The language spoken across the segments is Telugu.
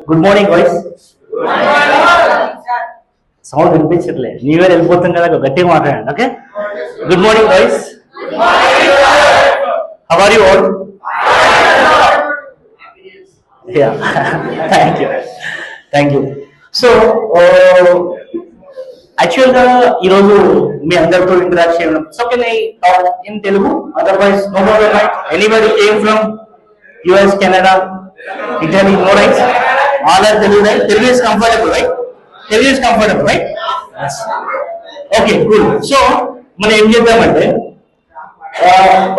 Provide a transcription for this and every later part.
Good morning boys. సౌండ్ వినిపించట్లే, న్యూ ఇయర్ వెళ్ళిపోతుంది కదా, గట్టిగా మాట్లాడండి. Okay, good morning boys. How are you all? Thank you. So యాక్చువల్గా ఈరోజు మీ అందరితో ఇంటరాక్ట్ చేయడం. So can I talk in Telugu? Otherwise no problem. Anybody came from US, Canada, Italy, no right? All are Telugu, right? Telugu is comfortable, right? Telugu is comfortable, right? Yes. Okay, cool. So, మనం ఏం చేద్దామంటే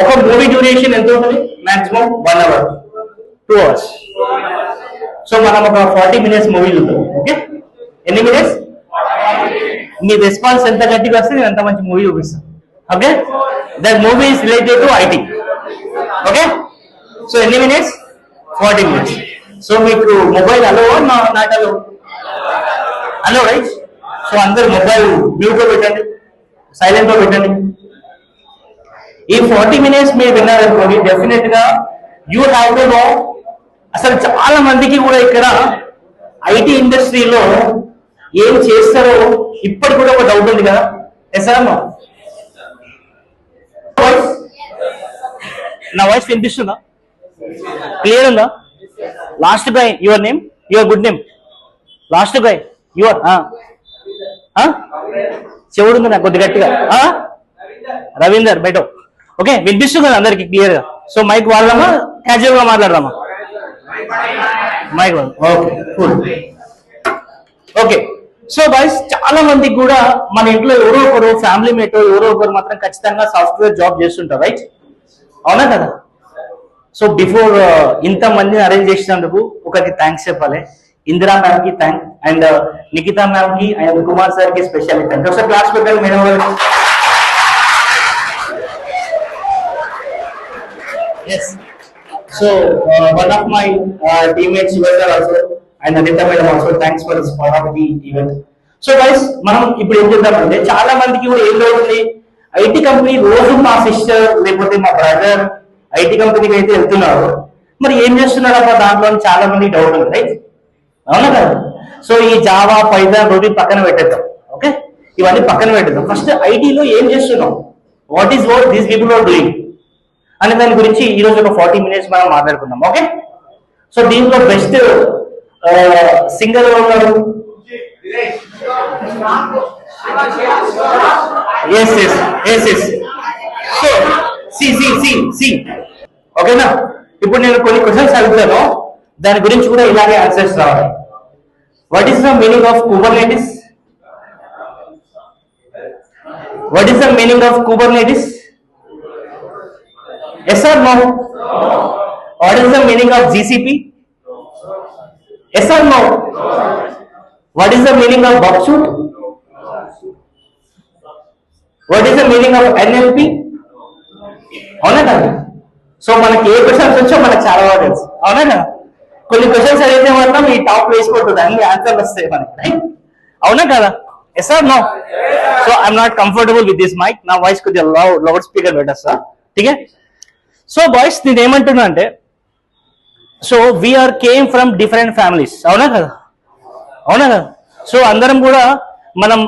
ఒక మూవీ డ్యూరేషన్ ఎంత ఉంటుంది? Maximum 1 hour, 2 hours. సో మనం ఒక 40 minutes మూవీ చూద్దాం. ఓకే, ఎన్ని మినిట్స్? మీ రెస్పాన్స్ ఎంత గట్టిగా వస్తే నేను అంత మంచి మూవీ చూపిస్తాను. Okay, that movie is related to IT. Okay, so ఎన్ని మినిట్స్? 40 minutes. సో మీకు mobile allow not allow? Allow, right? So అందరు మొబైల్ మ్యూట్ లో పెట్టండి, సైలెంట్ లో పెట్టండి. ఈ 40 minutes మీరు విన్నారనుకోండి, డెఫినెట్ గా యూ హ్యావ్ టు నో. అసలు చాలా మందికి కూడా ఇక్కడ ఐటీ ఇండస్ట్రీలో ఏం చేస్తారో ఇప్పటికి కూడా ఒక డౌట్ ఉంది కదా. Yes sir? నా వాయిస్ వినిపిస్తుందా? క్లియర్ ఉందా? Last guy, your name, your good name, last guy your చెవుడు ఉంది నాకు కొద్ది గట్టిగా. రవీందర్ బయట. ఓకే, వినిపిస్తుంది కదా అందరికి క్లియర్ గా? సో మైక్ వాడదామా, క్యాజువల్ గా మాట్లాడదామా? Mike. Okay, cool. Okay, so boys, చాలా మందికి కూడా మన ఇంట్లో ఎవరో ఒకరు, ఫ్యామిలీ మేట్ ఎవరో ఒకరు మాత్రం ఖచ్చితంగా సాఫ్ట్వేర్ జాబ్ చేస్తుంటారు, రైట్? అవునా కదా? సో బిఫోర్ ఇంతమందిని అరేంజ్ చేసినందుకు ఒకరికి థ్యాంక్స్ చెప్పాలి. ఇందిరా మ్యామ్ కి థ్యాంక్, అండ్ నిఖితా మ్యామ్ కి, అండ్ కుమార్ సార్ కి స్పెషల్ థ్యాంక్. ఒకసారి క్లాస్ పెట్టాలి మేడం వాళ్ళకి. Yes. So one of my teammates also, and Anitha madam also, thanks for spot of the event. So guys, మనం ఇప్పుడు ఏం చేద్దామంటే, చాలా మందికి కూడా ఏం జరుగుతుంది, ఐటీ కంపెనీ రోజు మా సిస్టర్ లేకపోతే మా బ్రదర్ ఐటీ కంపెనీకి అయితే వెళ్తున్నారు, మరి ఏం చేస్తున్నారు అబ్బా దాంట్లో చాలా మంది డౌట్ ఉంది, రైట్? అవునా కదా? సో ఈ జావా, పైథాన్, రూబీ పక్కన పెట్టేద్దాం. ఓకే, ఇవన్నీ పక్కన పెట్టేద్దాం. ఫస్ట్ ఐటీలో ఏం చేస్తున్నాం, what is what these people are doing అనే దాని గురించి ఈ రోజు ఒక 40 minutes మనం మాట్లాడుకుందాం. ఓకే, సో దీంట్లో బెస్ట్ సింగర్ ఉన్నారు. Yes yes yes yes. So see ఓకేనా? ఇప్పుడు నేను కొన్ని క్వశ్చన్స్ అడుగుతాను, దాని గురించి కూడా ఇలాగే ఆన్సర్స్ రావాలి. What is the meaning of Kubernetes? What is the meaning of Kubernetes? Yes or no? What is the meaning of GCP? Yes or no? What is the meaning of Burp Suite? What is the meaning of NLP? అవునా కదా? సో మనకి ఏ క్వశ్చన్స్ వచ్చో మనకు చాలా బాగా తెలుసు, అవునా కదా? కొన్ని క్వశ్చన్స్ అడిగితే మాత్రం ఈ టాప్ వేసిపోతుంది, అన్ని ఆన్సర్లు వస్తాయి మనకి, రైట్? అవునా కదా? Yes or no? So I'm not comfortable with this mike, నా వాయిస్ కొద్దిగా లౌడ్ స్పీకర్ పెట్టేస్తా. ఠీకే? సో బాయ్స్, నేను ఏమంటున్నా అంటే, so we're came from different families, అవునా కదా? అవునా కదా? సో అందరం కూడా మనం,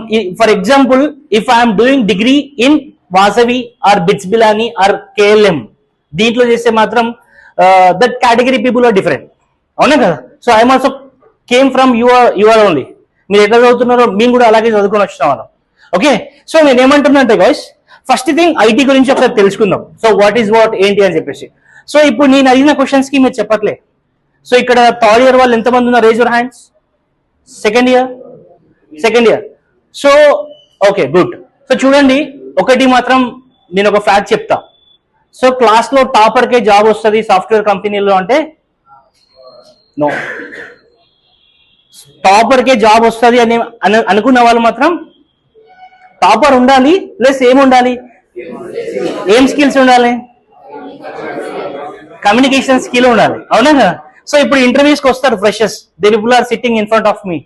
for example, if I'm doing degree in Vasavi or BITS Pilani or KLM, దీంట్లో చేస్తే మాత్రం that category people are different, అవునా కదా? So I'm also came from your only. మీరు ఎట్లా చదువుతున్నారో మేము కూడా అలాగే చదువుకొని వచ్చిన వాళ్ళం. ఓకే, సో నేను ఏమంటున్నా అంటే గైస్, ఫస్ట్ థింగ్ ఐటీ గురించి ఒకసారి తెలుసుకుందాం. సో వాట్ ఈస్ వాట్ ఏంటి అని చెప్పేసి. సో ఇప్పుడు నేను అడిగిన క్వశ్చన్స్ కి మీరు చెప్పట్లే. సో ఇక్కడ థర్డ్ ఇయర్ వాళ్ళు ఎంతమంది ఉన్నారు? Raise your hands. Second year. So okay, good. So చూడండి, ఒకటి మాత్రం నేను ఒక ఫ్యాక్ట్ చెప్తా. సో క్లాస్ లో టాపర్ కే జాబ్ వస్తుంది సాఫ్ట్వేర్ కంపెనీలో అంటే నో. టాపర్ కే జాబ్ వస్తుంది అని అనుకున్న వాళ్ళు మాత్రం టాపర్ ఉండాలి, ప్లస్ ఏం ఉండాలి, ఏం స్కిల్స్ ఉండాలి, కమ్యూనికేషన్ స్కిల్ ఉండాలి, అవునా కదా? సో ఇప్పుడు ఇంటర్వ్యూస్కి వస్తారు freshers, they people are sitting in front of me.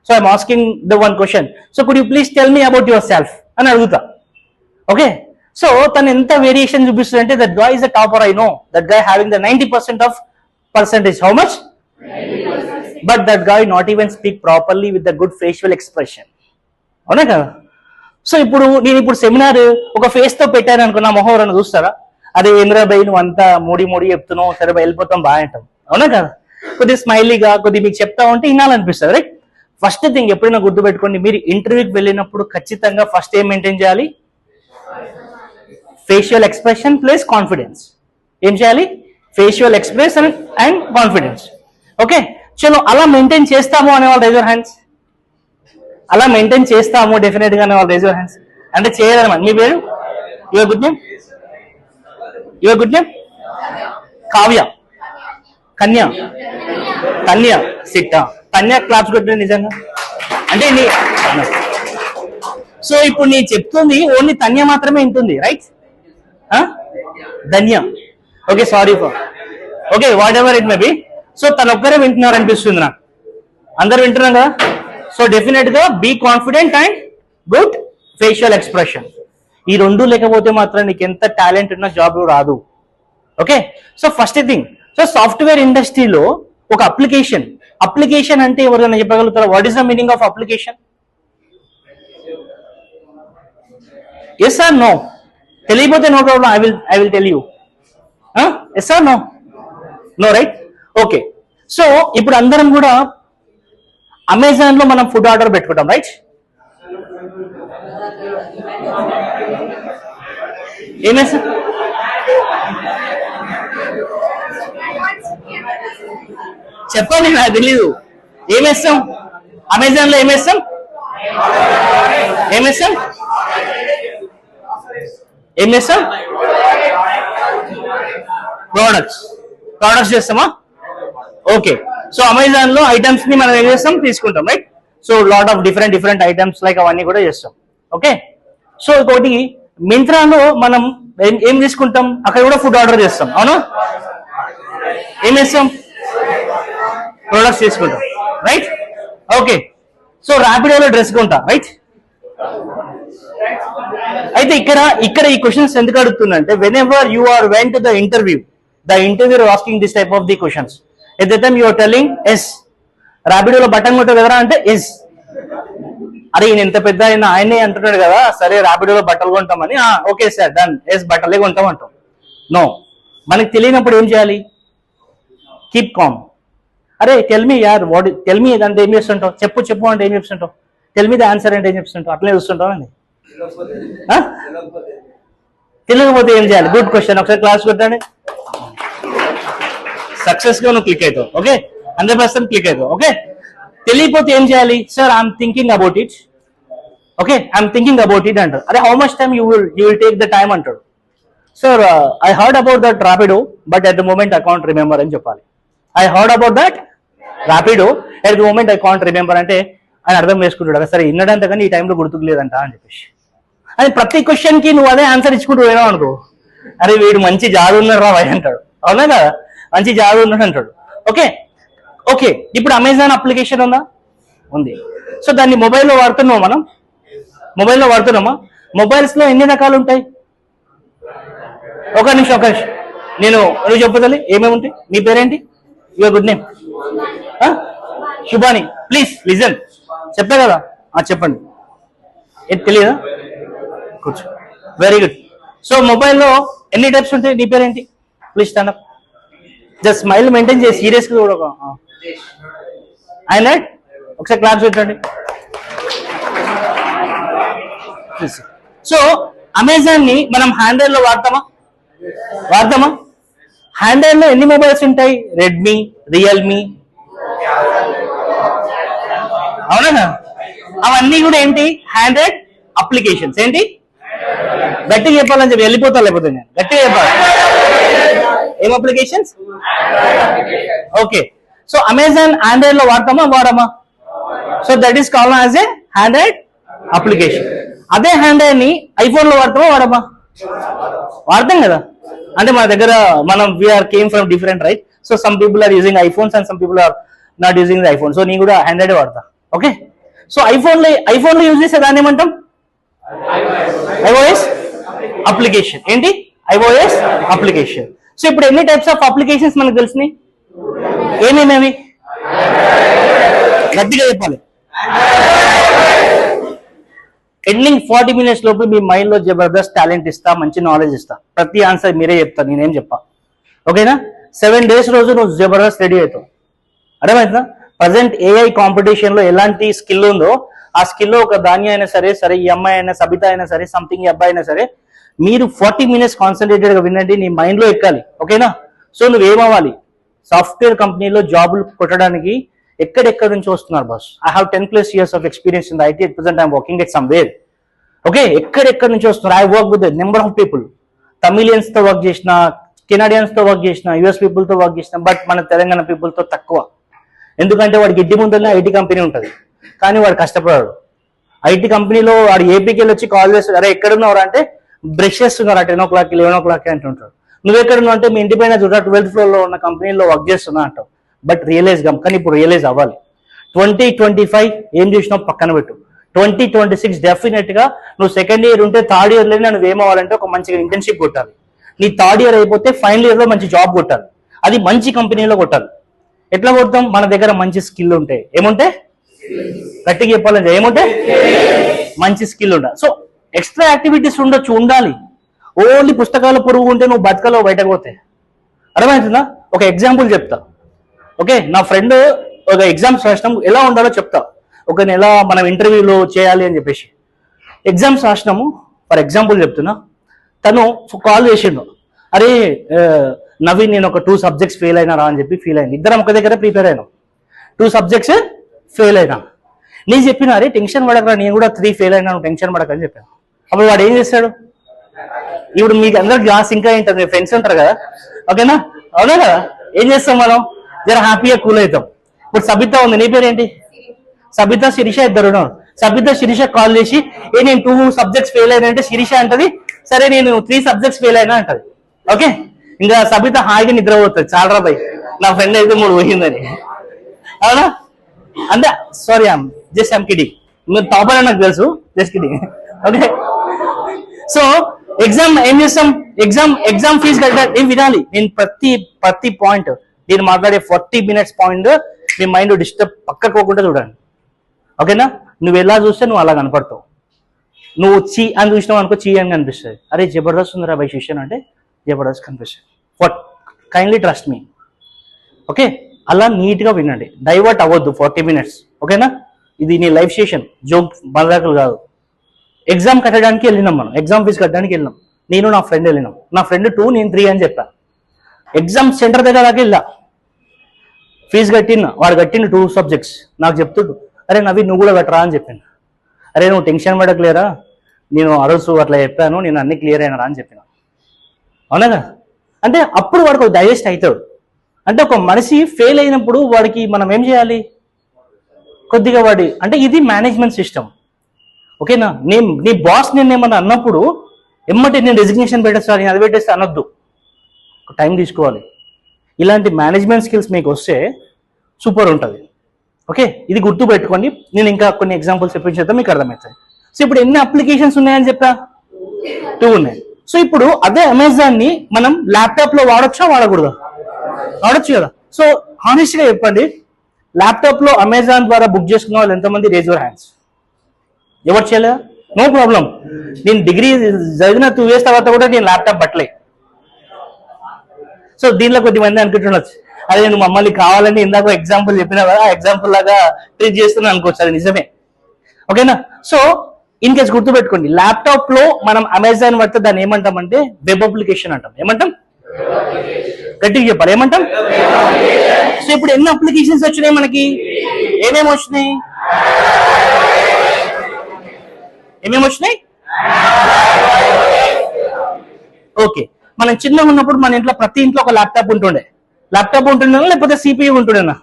So I'm asking the one question, so could you please tell me about yourself అని అడుగుతా. ఓకే, సో తను ఎంత వేరియేషన్ చూపిస్తుంది అంటే, that guy is the topper, I know that guy having the 90% of percentage. How much? 90%. But that guy not even speak properly with the good facial expression. అవునా కదా? సో ఇప్పుడు నేను ఇప్పుడు సెమినార్ ఒక ఫేస్ తో పెట్టాను అనుకో, నా మొహం ఎవరైనా చూస్తారా? అదే ఏంద్రా బై నువ్వు అంతా మూడి చెప్తున్నావు, సరే బై వెళ్ళిపోతాం బాగా అంటాం. అవునా కదా? కొద్దిగా స్మైలీగా కొద్దిగా మీకు చెప్తా ఉంటే వినాలనిపిస్తుంది, రైట్? ఫస్ట్ థింగ్ ఎప్పుడైనా గుర్తుపెట్టుకోండి, మీరు ఇంటర్వ్యూకి వెళ్ళినప్పుడు ఖచ్చితంగా ఫస్ట్ ఏం మెయింటైన్ చేయాలి? Facial expression plus confidence. ఏం చేయాలి? Facial expression and confidence. Okay, చలో అలా మెయింటైన్ చేస్తాము అనే వాళ్ళు రైజ్ యువర్ హ్యాండ్స్. అలా మెయింటైన్ చేస్తాము డెఫినెట్ గా అనే వాళ్ళు రైజ్ యువర్ హ్యాండ్స్. అంటే చేయాలన్నమాట. మీ పేరు? Your good name? Your good name? Kavya, Kanya, Kanya SIT. Kanya claps కొట్టింది నిజంగా అంటే సో ఇప్పుడు నేను చెప్తుంది ఓన్లీ తన్య మాత్రమే వింటుంది, right? Dhanya. Okay, sorry for okay whatever it may be. So తను ఒక్కరే వింటున్నారు అనిపిస్తుంది నాకు. అందరు వింటున్నాం కదా? సో డెఫినెట్ గా be confident and good facial expression. ఈ రెండు లేకపోతే మాత్రం నీకు ఎంత టాలెంట్ ఉన్న జాబ్ రాదు. Okay, so first thing, so software ఇండస్ట్రీలో ఒక అప్లికేషన్ అంటే ఎవరైనా చెప్పగలుగుతారా? What is the meaning of application? Yes or no? తెలియపోతే no problem, I will tell you. Yes or no? No, right? Okay, so ఇప్పుడు అందరం కూడా అమెజాన్ లో మనం ఫుడ్ ఆర్డర్ పెట్టుకుంటాం, రైట్? ఏమేసా చెప్పండి, నాకు తెలీదు. ఏమేస్తాం అమెజాన్ లో? ఏమేస్తాం? ఏమేస్తాం? ఏం చేస్తాం? ప్రోడక్ట్స్ చేస్తామా? ఓకే, సో అమెజాన్ లో ఐటమ్స్ ని మనం ఏం చేస్తాం? తీసుకుంటాం, right? So lot of different items like అవన్నీ కూడా చేస్తాం. ఓకే, సో ఇంకోటి మింత్రాలో మనం ఏం తీసుకుంటాం? అక్కడ కూడా ఫుడ్ ఆర్డర్ చేస్తాం, అవును? ఏం చేస్తాం? ప్రొడక్ట్స్ తీసుకుంటాం, రైట్? ఓకే, సో ర్యాపిడోలో డ్రెస్ కొంటా, రైట్? అయితే ఇక్కడ ఈ క్వశ్చన్స్ ఎందుకు అడుగుతుందంటే, whenever you are went to the interview asking this type of the questions. At the time you are telling yes. ర్యాపిడోలో బటన్ కొట్టదు కదా అంటే ఎస్. అరే ఈయన ఎంత పెద్ద ఆయనే అంటున్నాడు కదా, సరే ర్యాపిడోలో బట్టలు కొంటామని. ఓకే సార్, డన్, ఎస్ బట్టలే కొంటాం అంటాం. నో, మనకి తెలియనప్పుడు ఏం చేయాలి? Keep com. అరే టెల్ మీ యార్, టెల్ మీ అంటే ఏం చేస్తుంటావు? చెప్పు అంటే ఏం చెప్తుంటావు? టెల్ మీ ద ఆన్సర్ అంటే ఏం చెప్తుంటావు? అట్లనే చూస్తుంటావు అండి. తెలియకపోతే ఏం చేయాలి? Good question. ఒకసారి క్లాస్ కొట్టండి. సక్సెస్ గా నువ్వు క్లిక్ అవుతావు. ఓకే, 100% క్లిక్ అవుతావు. ఓకే, తెలియకపోతే ఏం చేయాలి? Sir I'm thinking about it. Okay, I'm thinking about it అంటారు. అరే how much time you will take the time అంటాడు. Sir I heard about that Rapido but at the moment I can't remember అని చెప్పాలి. I heard about that Rapido at the moment I can't remember అంటే ఆయన అర్థం చేసుకుంటాడు, సరే ఇన్నడంత కానీ ఈ టైంలో గుర్తుకు లేదంట అని చెప్పేసి. అది ప్రతి క్వశ్చన్ కి నువ్వు అదే ఆన్సర్ ఇచ్చుకుంటూ పోయినావు అనుకో, అరే వీడు మంచి జాదు ఉన్నాడు రా భయ అంటాడు. అవునా కదా? మంచి జాదు ఉన్నాడు అంటాడు. ఓకే ఓకే, ఇప్పుడు అమెజాన్ అప్లికేషన్ ఉందా? ఉంది. సో దాన్ని మొబైల్లో వాడుతున్నాం మనం. మొబైల్లో వాడుతున్నామా? మొబైల్స్ లో ఎన్ని రకాలు ఉంటాయి? ఒక నిమిషం నువ్వు చెప్పదలి ఏమేమి ఉంటాయి? మీ పేరేంటి? Your good name? Shubhani. Please listen. చెప్పా కదా, చెప్పండి. ఏది తెలియదా? కూర్చో. Very good. సో మొబైల్లో ఎన్ని టైప్స్ ఉంటాయి? నీ పేరేంటి? Please stand up. Just smile maintain చేసి సీరియస్ గా కూడా ఆయన ఒకసారి క్లాస్ పెట్టండి. సో అమెజాన్ ని మనం హ్యాండ్రైడ్ లో వాడతామా? హ్యాండ్రైడ్ లో ఎన్ని మొబైల్స్ ఉంటాయి? రెడ్మీ, రియల్మీ, అవునా? అవన్నీ కూడా ఏంటి? హ్యాండ్రైడ్ అప్లికేషన్స్. ఏంటి? గట్టిగా చెప్పాలని చెప్పి వెళ్ళిపోతా, లేకపోతే నేను గట్టిగా చెప్పాలి. ఏం applications? Okay, so Amazon Android లో వాడమా? So that is called as a Android application. అదే హ్యాండ్రైడ్ ని ఐఫోన్ లో వాడమా? వాడతాం కదా. అంటే మన దగ్గర we are came from different, right? So some people are using iPhones and some people are not using the iPhone. So నేను కూడా హ్యాండ్రైడ్ వాడతా. ఓకే, సో ఐఫోన్ లో యూజ్ చేసే దాన్ని ఏమంటాం? iOS application. ఏంటి? iOS application. సో ఇప్పుడు ఎన్ని టైప్స్ ఆఫ్ అప్లికేషన్స్ మనకు తెలిసినాయి? ఏమేమి గట్టిగా చెప్పాలి. ఎండింగ్ 40 minutes లోపు మీ మైండ్ లో జబర్దస్త్ టాలెంట్ ఇస్తా, మంచి నాలెడ్జ్ ఇస్తా. ప్రతి ఆన్సర్ మీరే చెప్తా, నేనేం చెప్పా. ఓకేనా? 7 days రోజు నువ్వు జబర్దస్త్ రెడీ అవుతావు. అర్థమవుతుందా? ప్రజెంట్ ఏఐ కాంపిటీషన్ లో ఎలాంటి స్కిల్ ఉందో ఆ స్కిల్లో ఒక ధాన్య అయినా సరే, ఈ అమ్మాయి అయినా, సబిత అయినా సరే, సంథింగ్ ఈ అబ్బాయి అయినా సరే, మీరు 40 minutes కాన్సన్ట్రేటెడ్ గా వినండి, నీ మైండ్ లో ఎక్కాలి. ఓకేనా? సో నువ్వేమవ్వాలి? సాఫ్ట్వేర్ కంపెనీలో జాబులు కొట్టడానికి ఎక్కడెక్కడి నుంచి వస్తున్నారు boss? I have 10+ years of experience in the IT. At present I'm working at somewhere. Okay, ఎక్కడెక్కడి నుంచి వస్తున్నారు? I work with number of people. Tamilians తో వర్క్ చేసిన, కెనడియన్స్ తో వర్క్ చేసిన, యుఎస్ పీపుల్ తో వర్క్ చేసిన, బట్ మన తెలంగాణ పీపుల్ తో తక్కువ. ఎందుకంటే వాడికి ఇంటి ముందునే ఐటీ కంపెనీ ఉంటుంది, కానీ వాడు కష్టపడాడు. ఐటీ కంపెనీలో వాడు ఏపీకి వెళ్ళి వచ్చి కాల్ చేస్తాడు, అరే ఎక్కడున్నావు అంటే బ్రష్ చేస్తున్నారు 10 o'clock 11 o'clock అంటుంటాడు. నువ్వు ఎక్కడున్నావు అంటే మీ ఇంటి పైన చూడ 12th floor లో ఉన్న కంపెనీలో వర్క్ చేస్తున్నా అంటావు. బట్ రియలైజ్ గా, కానీ ఇప్పుడు రియలైజ్ అవ్వాలి. 2025 ఏం చేసినావు పక్కన పెట్టు. 2026 డెఫినెట్ గా నువ్వు సెకండ్ ఇయర్ ఉంటే థర్డ్ ఇయర్ లోనే నువ్వు ఏమవ్వాలంటే ఒక మంచిగా ఇంటర్న్షిప్ కొట్టాలి. నీ థర్డ్ ఇయర్ అయిపోతే ఫైనల్ ఇయర్ లో మంచి జాబ్ కొట్టాలి. అది మంచి కంపెనీలో కొట్టాలి. ఎట్లా కొడతాం? మన దగ్గర మంచి స్కిల్ ఉంటే. ఏముంటే? గట్టిగా చెప్పాలంటే ఏముంటే? మంచి స్కిల్ ఉండాలి. సో ఎక్స్ట్రా యాక్టివిటీస్ ఉండొచ్చు, ఉండాలి. ఓన్లీ పుస్తకాల పురుగు ఉంటే నువ్వు బతకలో బయటకు పోతే. అర్థమవుతుందా? ఒక ఎగ్జాంపుల్ చెప్తా. ఓకే, నా ఫ్రెండ్ ఒక ఎగ్జామ్స్ రాసినాం, ఎలా ఉండాలో చెప్తా. ఒక నెల మనం ఇంటర్వ్యూలో చేయాలి అని చెప్పేసి ఎగ్జామ్స్ రాసినాము. ఫర్ ఎగ్జాంపుల్ చెప్తున్నా, తను కాల్ చేసిండు, అరే నవీన్ నేను ఒక 2 subjects ఫెయిల్ అయినా రా అని చెప్పి ఫీల్ అయింది. ఇద్దరం ఒక దగ్గర ప్రిపేర్ అయినాం, 2 subjects ఫెయిల్ అయినా. నేను చెప్పిన అరే టెన్షన్ పడకరా, నేను కూడా 3 ఫెయిల్ అయినా, టెన్షన్ పడకని చెప్పాను. అప్పుడు వాడు ఏం చేస్తాడు? ఇప్పుడు మీకు అందరికి గ్లాస్ ఇంకా ఏంటది, ఫ్రెండ్స్ ఉంటారు కదా, ఓకేనా? అవునా కదా? ఏం చేస్తాం మనం? జర హ్యాపీగా కూల్ అవుతాం. ఇప్పుడు సబిత ఉంది, నీ పేరేంటి? సబిత, శిరీష ఇద్దరు ఉన్నారు. సబిత శిరీష కాల్ చేసి నేను 2 subjects ఫెయిల్ అయినా అంటే శిరీష అంటది సరే నేను 3 subjects ఫెయిల్ అయినా అంటది. ఓకే, ఇంకా సబిత హాయిగా నిద్రపోతుంది, చాలా బై నా ఫ్రెండ్ అయితే 3 పోయిందని. అవునా? అంటే సారీ జస్ట్ ఐమ్ కిడింగ్, మీరు టాపర్ అని నాకు తెలుసు, just kidding. Okay, so exam ఏం చేస్తాం? ఎగ్జామ్ ఫీజు కట్టాలి. ఏం వినాలి? నేను ప్రతి పాయింట్ నేను మాట్లాడే 40 minutes పాయింట్ మీ మైండ్ డిస్టర్బ్ పక్కకోకుండా చూడండి. ఓకేనా? నువ్వు ఎలా చూస్తే నువ్వు అలా కనపడతావు. నువ్వు చీ అని చూసినావు అనుకో, చీ అని కనిపిస్తుంది. అరే జబర్దస్త్ ఉందిరా బై శిష్యన్ అంటే జబర్దస్త్ కనిపిస్తుంది. What kindly trust me. Okay, అలా నీట్గా వినండి, డైవర్ట్ అవ్వద్దు 40 minutes. ఓకేనా? ఇది నీ లైఫ్ సెషన్, జోక్ బలరాకులు కాదు. ఎగ్జామ్ కట్టడానికి వెళ్ళినాం, మనం ఎగ్జామ్ ఫీజు కట్టడానికి వెళ్ళినాం. నేను నా ఫ్రెండ్ వెళ్ళినాం. నా ఫ్రెండ్ 2 నేను 3 అని చెప్పా. ఎగ్జామ్ సెంటర్ దగ్గర దాకా వెళ్ళా, ఫీజు కట్టిన, వాడు కట్టిన 2 subjects. నాకు చెప్తుడు, అరే నవ్వి నువ్వు కూడా కట్టరా అని చెప్పాను. అరే నువ్వు టెన్షన్ పడకలేరా, నేను ఆ రోజు అట్లా చెప్పాను, నేను అన్ని క్లియర్ అయినా అని చెప్పిన. అవునా? అంటే అప్పుడు వాడికి డైజెస్ట్ అవుతాడు. అంటే ఒక మనిషి ఫెయిల్ అయినప్పుడు వాడికి మనం ఏం చేయాలి? కొద్దిగా వాడి అంటే ఇది మేనేజ్మెంట్ సిస్టమ్. ఓకేనా? నీ బాస్ నేను ఏమన్నా అన్నప్పుడు ఎమ్మటి నేను రెసిగ్నేషన్ పెట్టేస్తాను, నేను అది పెట్టేస్తే అనొద్దు, టైం తీసుకోవాలి. ఇలాంటి మేనేజ్మెంట్ స్కిల్స్ మీకు వస్తే సూపర్ ఉంటుంది. ఓకే, ఇది గుర్తు పెట్టుకోండి. నేను ఇంకా కొన్ని ఎగ్జాంపుల్స్ చెప్పించేద్దాం, మీకు అర్థమవుతాయి. సో ఇప్పుడు ఎన్ని అప్లికేషన్స్ ఉన్నాయని చెప్పా? 2 ఉన్నాయి. సో ఇప్పుడు అదే అమెజాన్ ని మనం ల్యాప్టాప్ లో వాడొచ్చా, వాడకూడదా? వాడొచ్చు కదా. సో హానెస్ట్ గా చెప్పండి, ల్యాప్టాప్ లో అమెజాన్ ద్వారా బుక్ చేసుకున్న వాళ్ళు ఎంతమంది? Raise your hands. ఎవరు చేయలేదా? No problem. నేను డిగ్రీ చదివిన 2 years తర్వాత కూడా నేను ల్యాప్టాప్ పట్టలే. సో దీనిలో కొద్దిమంది అనుకుంటుండొచ్చు, అదే నేను మమ్మల్ని కావాలని ఇందాక ఎగ్జాంపుల్ చెప్పినా కదా, ఆ ఎగ్జాంపుల్ లాగా ట్రీట్ చేస్తున్నా అనుకోవచ్చు. అది నిజమే. ఓకేనా? సో ఇన్ కేస్ గుర్తుపెట్టుకోండి, ల్యాప్టాప్ లో మనం అమెజాన్ పడితే దాన్ని ఏమంటామంటే వెబ్ అప్లికేషన్ అంటాం. ఏమంటాం? గట్టిగా చెప్పాలి, ఏమంటాం? సో ఇప్పుడు ఎన్ని అప్లికేషన్స్ వచ్చినాయి మనకి? ఏమేమి వచ్చినాయి? ఓకే, మనం చిన్నగా ఉన్నప్పుడు మన ఇంట్లో ప్రతి ఇంట్లో ఒక ల్యాప్టాప్ ఉంటుండే. ల్యాప్టాప్ ఉంటుండేనా లేకపోతే సిపియూ ఉంటుండేనా?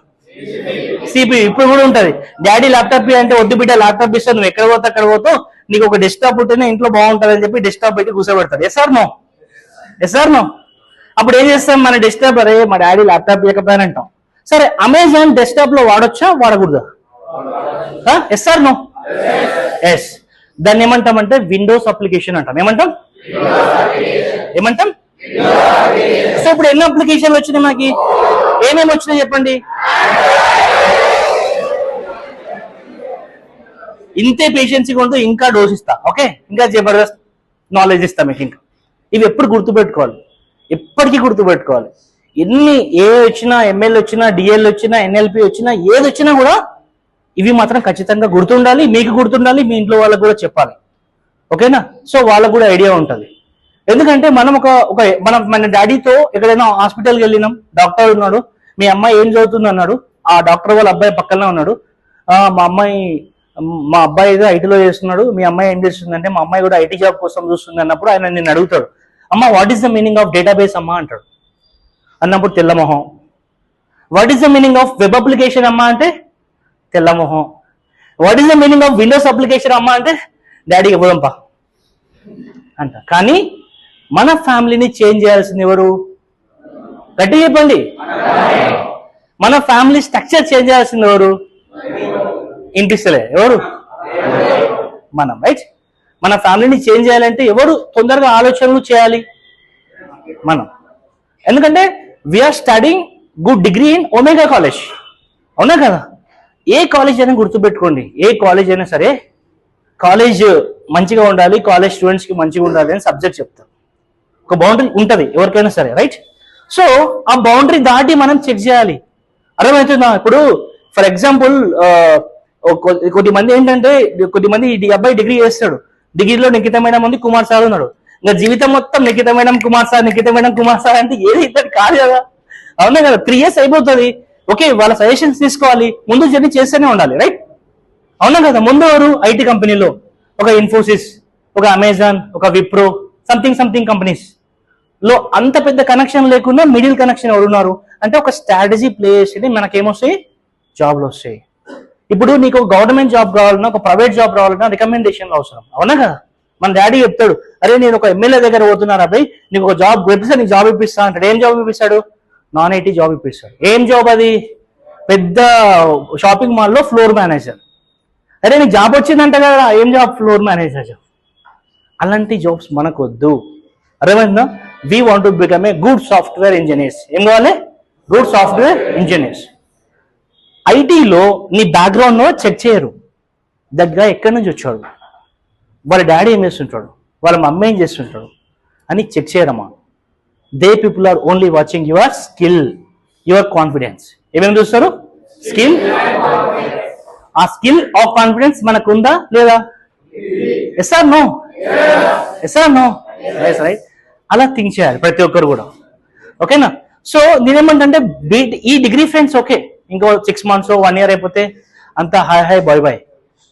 సిపియూ ఇప్పుడు కూడా ఉంటుంది. డాడీ ల్యాప్టాప్ అంటే వద్దు బిడ్డ, ల్యాప్టాప్ ఇస్తే నువ్వు ఎక్కడ పోతే అక్కడ పోతావు, నీకు ఒక డెస్క్టాప్ ఉంటేనే ఇంట్లో బాగుంటుంది అని చెప్పి డెస్క్టాప్ పెట్టి కూర్చోబెడతారు. Yes or no? Yes or no? అప్పుడు ఏం చేస్తాం? మన డెస్క్టాప్, అరే మా డాడీ ల్యాప్టాప్ ఇవ్వకపోయాను అంటాం. సరే, అమెజాన్ డెస్క్టాప్ లో వాడొచ్చా, వాడకూడదా? Yes or no? ఎస్. దాన్ని ఏమంటామంటే విండోస్ అప్లికేషన్ అంటాం. ఏమంటాం? సో ఇప్పుడు ఎన్ని అప్లికేషన్లు వచ్చినాయి మనకి? ఏమేమి వచ్చినాయి చెప్పండి. ఇంతే పేషెన్సీగా ఉంటూ ఇంకా డోస్ ఇస్తా, ఓకే, ఇంకా జబర్దస్త్ నాలెడ్జ్ ఇస్తా మీకు. ఇంకా ఇవి ఎప్పుడు గుర్తుపెట్టుకోవాలి, ఎప్పటికీ గుర్తుపెట్టుకోవాలి. ఎన్ని ఏ వచ్చినా, ఎంఎల్ వచ్చినా, డిఎల్ వచ్చినా, ఎన్ఎల్పి వచ్చినా, ఏది వచ్చినా కూడా ఇవి మాత్రం ఖచ్చితంగా గుర్తుండాలి. మీకు గుర్తుండాలి, మీ ఇంట్లో వాళ్ళకు కూడా చెప్పాలి, ఓకేనా? సో వాళ్ళకు కూడా ఐడియా ఉంటుంది. ఎందుకంటే మనం మన డాడీతో ఎక్కడైనా హాస్పిటల్కి వెళ్ళినాం, డాక్టర్ ఉన్నాడు, మీ అమ్మాయి ఏం చదువుతుంది అన్నాడు, ఆ డాక్టర్ వాళ్ళ అబ్బాయి పక్కనే ఉన్నాడు, మా అబ్బాయి ఏదో ఐటీలో చేస్తున్నాడు, మీ అమ్మాయి ఏం చేస్తుందంటే మా అమ్మాయి కూడా ఐటీ జాబ్ కోసం చూస్తుంది అన్నప్పుడు ఆయన నేను అడుగుతాడు, అమ్మ what is the meaning of database అమ్మా అంటాడు. అన్నప్పుడు తెల్లమొహం. What is the meaning of web application అమ్మా అంటే తెల్లమొహం. What is the meaning of Windows application అమ్మా అంటే డాడీకి ఇవ్వదంపా అంట. కానీ మన ఫ్యామిలీని చేంజ్ చేయాల్సింది ఎవరు? గట్టి చెప్పండి. మన ఫ్యామిలీ స్ట్రక్చర్ చేంజ్ చేయాల్సింది ఎవరు? ఇంట్రెస్ట్లే ఎవరు? మనం, రైట్? మన ఫ్యామిలీని చేంజ్ చేయాలంటే ఎవరు తొందరగా ఆలోచనలు చేయాలి? మనం. ఎందుకంటే we are studying good degree in Omega college, అవునా కదా? ఏ కాలేజ్ అయినా గుర్తుపెట్టుకోండి, ఏ కాలేజ్ అయినా సరే కాలేజ్ మంచిగా ఉండాలి, కాలేజ్ స్టూడెంట్స్కి మంచిగా ఉండాలి అని సబ్జెక్ట్ చెప్తారు. ఒక బౌండరీ ఉంటుంది ఎవరికైనా సరే, రైట్? సో ఆ బౌండరీ దాటి మనం చెక్ చేయాలి. అర్థమవుతుందా? ఇప్పుడు ఫర్ ఎగ్జాంపుల్ కొద్దిమంది ఏంటంటే, కొద్దిమంది ఈ అబ్బాయి డిగ్రీ చేస్తాడు, డిగ్రీలో నిఖిత మేడం ఉంది, కుమార్ సార్ ఉన్నాడు, ఇంకా జీవితం మొత్తం Nikhita madam Kumar sir, Nikhita madam Kumar sir అంటే ఏది ఇద్దరు కాదు కదా, అవునా కదా? 3 years అయిపోతుంది, ఓకే, వాళ్ళ సజెషన్స్ తీసుకోవాలి, ముందు జర్నీ చేస్తూనే ఉండాలి, రైట్? అవునా కదా? ముందు ఎవరు? ఐటీ కంపెనీలో ఒక ఇన్ఫోసిస్, ఒక అమెజాన్, ఒక విప్రో, సంథింగ్ కంపెనీస్ లో అంత పెద్ద కనెక్షన్ లేకుండా మిడిల్ కనెక్షన్ ఎవరున్నారు అంటే ఒక స్ట్రాటజీ ప్లే చేసి మనకేమొస్తాయి? జాబ్లు వస్తాయి. ఇప్పుడు నీకు గవర్నమెంట్ జాబ్ కావాలన్నా, ఒక ప్రైవేట్ జాబ్ కావాలన్నా రికమెండేషన్ అవసరం, అవునా కదా? మన డాడీ చెప్తాడు, అరే నేను ఒక ఎమ్మెల్యే దగ్గర పోతున్నాను అబ్బాయి, నీకు ఒక జాబ్ ఇప్పిస్తా, నీకు జాబ్ ఇప్పిస్తా అంటాడు. ఏం జాబ్ ఇప్పిస్తాడు? నాన్ ఐటీ జాబ్ ఇప్పిస్తాడు. ఏం జాబ్ అది? పెద్ద షాపింగ్ మాల్లో ఫ్లోర్ మేనేజర్. అరే నీకు జాబ్ వచ్చిందంట కదా, ఏం జాబ్? Floor manager job. అలాంటి జాబ్స్ మనకు వద్దు, అర్థమైందా? We want to become a good software engineers. ఏం కావాలి? Good software engineers. ఐటీలో నీ బ్యాక్గ్రౌండ్ చెక్ చేయరు, దగ్గర ఎక్కడి నుంచి వచ్చాడు, వాళ్ళ డాడీ ఏం చేస్తుంటాడు, వాళ్ళ మమ్మీ ఏం చేస్తుంటాడు అని చెక్ చేయరమ్మా. They people are only watching your skill, your confidence. ఏమేమి చూస్తారు? స్కిల్. ఆ స్కిల్ ఆఫ్ కాన్ఫిడెన్స్ మనకు ఉందా లేదా? Yes or no? Yes or no? Yes, right? అలా థింక్ చేయాలి ప్రతి ఒక్కరు కూడా, ఓకేనా? సో నేనేమంటే ఈ డిగ్రీ ఫ్రెండ్స్ ఓకే, ఇంకో 6 months 1 year అయిపోతే అంత హాయ్ బాయ్ బాయ్.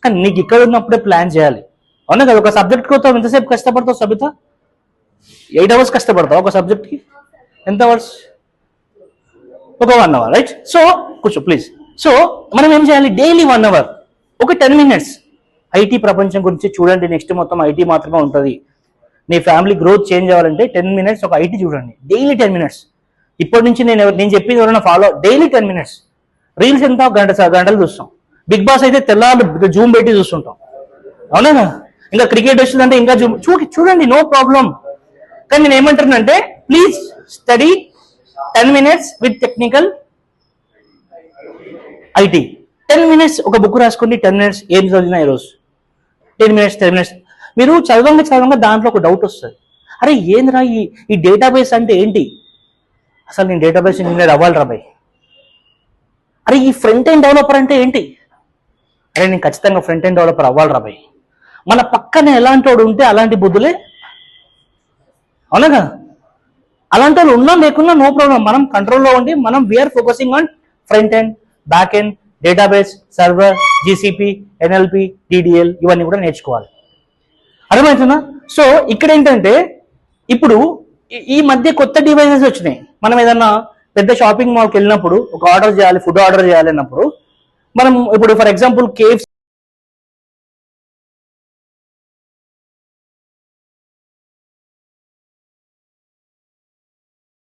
కానీ నీకు ఇక్కడ ఉన్నప్పుడే ప్లాన్ చేయాలి, అవునా కదా? ఒక సబ్జెక్ట్ కోసం ఎంతసేపు కష్టపడతావు సబిత? 8 hours కష్టపడతావు ఒక సబ్జెక్ట్కి? ఎంత అవర్స్? ఒక 1 hour, రైట్? సో కూర్చో ప్లీజ్. సో మనం ఏం చేయాలి? డైలీ 1 hour, ఒక 10 minutes ఐటీ ప్రపంచం గురించి చూడండి. నెక్స్ట్ మొత్తం ఐటీ మాత్రమే ఉంటుంది. నీ ఫ్యామిలీ గ్రోత్ చేంజ్ అవ్వాలంటే 10 minutes ఒక ఐటీ చూడండి, డైలీ 10 minutes. ఇప్పటి నుంచి నేను చెప్పింది ఎవరైనా ఫాలో, డైలీ 10 minutes. రీల్స్ ఎంత? గంటలు చూస్తాం. బిగ్ బాస్ అయితే తెల్లారు జూమ్ పెట్టి చూస్తుంటాం, అవునా? ఇంకా క్రికెట్ వచ్చిందంటే ఇంకా జూమ్ చూడండి, నో ప్రాబ్లం. కానీ నేను ఏమంటున్నానంటే please study 10 minutes with technical IT. 10 minutes ఒక బుక్ రాసుకోండి. 10 minutes ఏం చదివినా ఈరోజు 10 minutes. మీరు చదవంగా దాంట్లో ఒక డౌట్ వస్తుంది, అరే ఏంద్రా ఈ డేటాబేస్ అంటే ఏంటి? అసలు నేను డేటాబేస్ ఇంజనీర్ అవ్వాలి రా బాయ్. అరే ఈ ఫ్రంట్ ఎండ్ డెవలపర్ అంటే ఏంటి? అరే నేను ఖచ్చితంగా ఫ్రంట్ ఎండ్ డెవలపర్ అవ్వాలి రా బాయ్. మన పక్కన ఎలాంటి వాడు ఉంటే అలాంటి బుద్ధులే, అవునా? అలాంటి వాళ్ళు ఉన్నా లేకున్నా నో ప్రాబ్లం, మనం కంట్రోల్లో ఉండి మనం we are focusing on front end, back end, database, server, GCP, NLP, TDL ఇవన్నీ కూడా నేర్చుకోవాలి, అర్థమవుతుందా? సో ఇక్కడ ఏంటంటే ఇప్పుడు ఈ మధ్య కొత్త డివైజెస్ వచ్చినాయి. మనం ఏదన్నా పెద్ద షాపింగ్ మాల్కి వెళ్ళినప్పుడు ఒక ఆర్డర్ చేయాలి, ఫుడ్ ఆర్డర్ చేయాలి అన్నప్పుడు మనం ఇప్పుడు ఫర్ ఎగ్జాంపుల్ కేఎఫ్సి